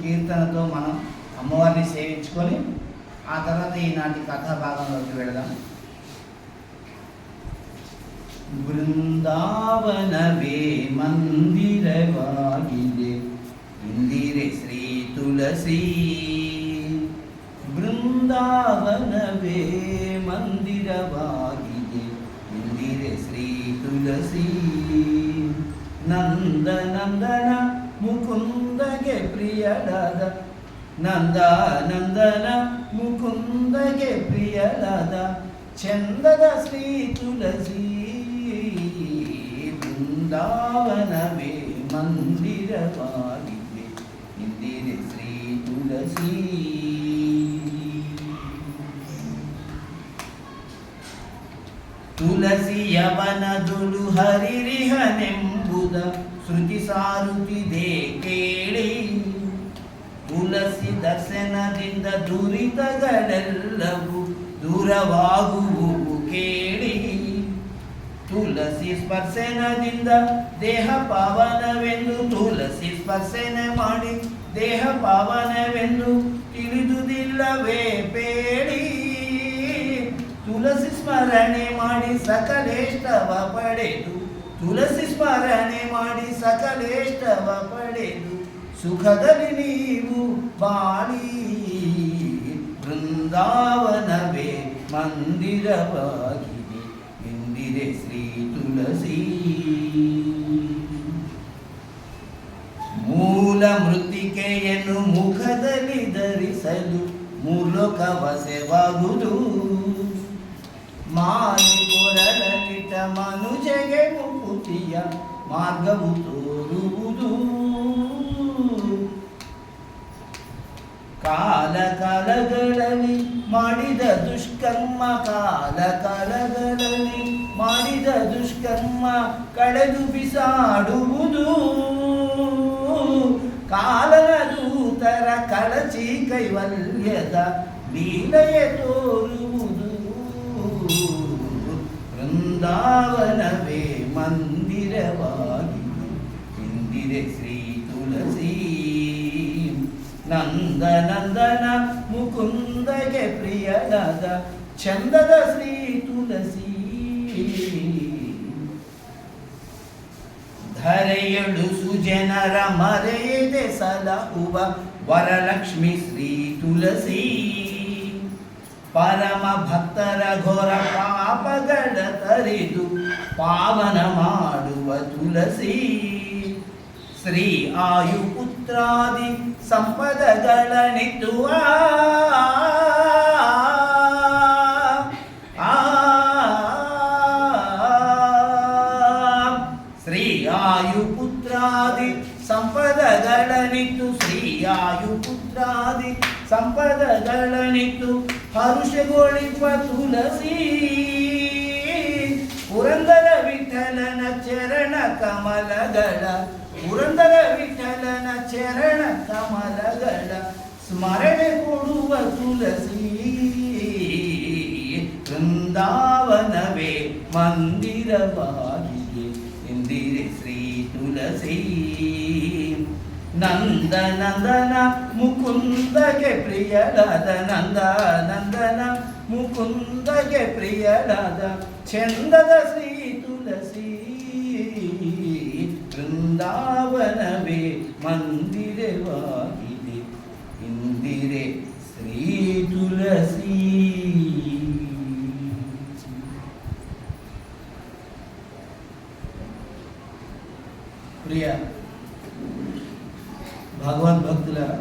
కీర్తనతో మనం అమ్మవారిని సేవించుకొని ఆ తర్వాత ఈనాటి కథా భాగంలోకి వెళదాం. ಬೃಂದಾವನವೇ ಮಂದಿರವಾಗಿದೆ ಇಂದಿರೆ ಶ್ರೀ ತುಳಸಿ. ಬೃಂದಾವನವೇ ಮಂದಿರವಾಗಿದೆ ಇಂದಿರೆ ಶ್ರೀ ತುಳಸಿ. ನಂದನಂದನ ಮುಕುಂದಗೆ ಪ್ರಿಯಳಾದ ನಂದನಂದನ ಮುಕುಂದಗೆ ಪ್ರಿಯಳಾದ ಚಂದದ ಶ್ರೀ ತುಳಸಿ. ಬೃಂದಾವನವೇ ಮಂದಿರವಾಗಿದೆ ಇಂದಿರೆ ಶ್ರೀ ತುಳಸಿ. ತುಳಸಿಯವನದುಳು ಹರಿರಿಹನೆಂಬುದ ಶ್ರುತಿ ಸಾರುತ್ತಿದೆ ಕೇಳಿ. ತುಳಸಿ ದರ್ಶನದಿಂದ ದುರಿತಗಳೆಲ್ಲವೂ ದೂರವಾಗುವು ಕೇಳಿ. ತುಳಸಿ ಸ್ಪರ್ಶನದಿಂದ ದೇಹ ಪಾವನವೆಂದು ತುಳಸಿ ಸ್ಪರ್ಶನ ಮಾಡಿ ದೇಹ ಪಾವನವೆಂದು ತಿಳಿದುದಿಲ್ಲವೇ ಬೇಡಿ. ತುಳಸಿ ಸ್ಮರಣೆ ಮಾಡಿ ಸಕಲೇಷ್ಟವ ಪಡೆದು ತುಳಸಿ ಸ್ಮರಣೆ ಮಾಡಿ ಸಕಲೇಷ್ಟವ ಪಡೆದು ಸುಖದಲ್ಲಿ ನೀವು ಬಾಳಿ. ಬೃಂದಾವನವೇ ಮಂದಿರವಾಗಿದೆ ಇಂದಿರೆ ಶ್ರೀ ತುಳಸಿ. ಮೂಲ ಮೃತ್ತಿಕೆಯನ್ನು ಮುಖದಲ್ಲಿ ಧರಿಸಲು ಮೂಲಕವಸೆವಾಗುವುದು. ಮಾಲಿ ಕೊರಳಲಿಟ ಮನುಜಗೆ ಮುಕುತಿಯ ಮಾರ್ಗವು ತೋರುವುದು. ಕಾಲ ಕಾಲಗಳಲ್ಲಿ ಮಾಡಿದ ದುಷ್ಕರ್ಮ ಕಾಲ ಕಾಲಗಳಲ್ಲಿ ಮಾಡಿದ ದುಷ್ಕರ್ಮ ಕಳೆದು ಬಿಸಾಡುವುದು. ಕಾಲನ ದೂತರ ಕಳಚಿ ಕೈವಲ್ಯದ ಲೀಲೆಯ ತೋರುವುದು. ಬೃಂದಾವನವೇ ಮಂದಿರವಾಗಿದೆ ಇಂದಿರೆ ಶ್ರೀ ತುಳಸಿ. ನಂದನಂದನ ಮುಕುಂದಗೆ ಪ್ರಿಯಳಾದ ಚಂದದ ಶ್ರೀ ತುಳಸಿ. ಧರೆಯಳು ಸುಜನರ ಮರೆಯದೆ ಸಲಹುವ ವರಲಕ್ಷ್ಮಿ ಶ್ರೀ ತುಳಸಿ. ಪರಮ ಭಕ್ತರ ಘೋರ ಪಾಪಗಳ ತರಿದು ಪಾವನ ಮಾಡುವ ತುಳಸಿ. ಶ್ರೀ ಆಯುಪುತ್ರಾದಿ ಸಂಪದಗಳನ್ನಿತ್ತುವ ಶ್ರೀ ಆಯುಪುತ್ರಾದಿ ಸಂಪದಗಳನ್ನಿತ್ತು ಶ್ರೀ ಆಯುಪುತ್ರಾದಿ ಸಂಪದಗಳನ್ನಿತ್ತು ಹರುಷಗೊಳಿಸುವ ತುಳಸಿ. ಪುರಂದರ ವಿಠಲನ ಚರಣ ಕಮಲಗಳ ಪುರಂದರ ವಿಠಲನ ಚರಣ ಕಮಲಗಳ ಸ್ಮರಣೆ ಕೊಡುವ ತುಳಸಿ. ಬೃಂದಾವನವೇ ಮಂದಿರವಾಗಿದೆ ಇಂದಿರೆ ಶ್ರೀ ತುಳಸಿ. ನಂದನಂದನ ಮುಕುಂದಗೆ ಪ್ರಿಯಳಾದ ನಂದನಂದನ ಮುಕುಂದಗೆ ಪ್ರಿಯಳಾದ ಚಂದದ ಶ್ರೀ ತುಳಸಿ. ಬೃಂದಾವನವೇ ಮಂದಿರವಾಗಿದೆ ಇಂದಿರೆ ಶ್ರೀ ತುಳಸಿ. ప్రియ భగవద్భక్తులారా,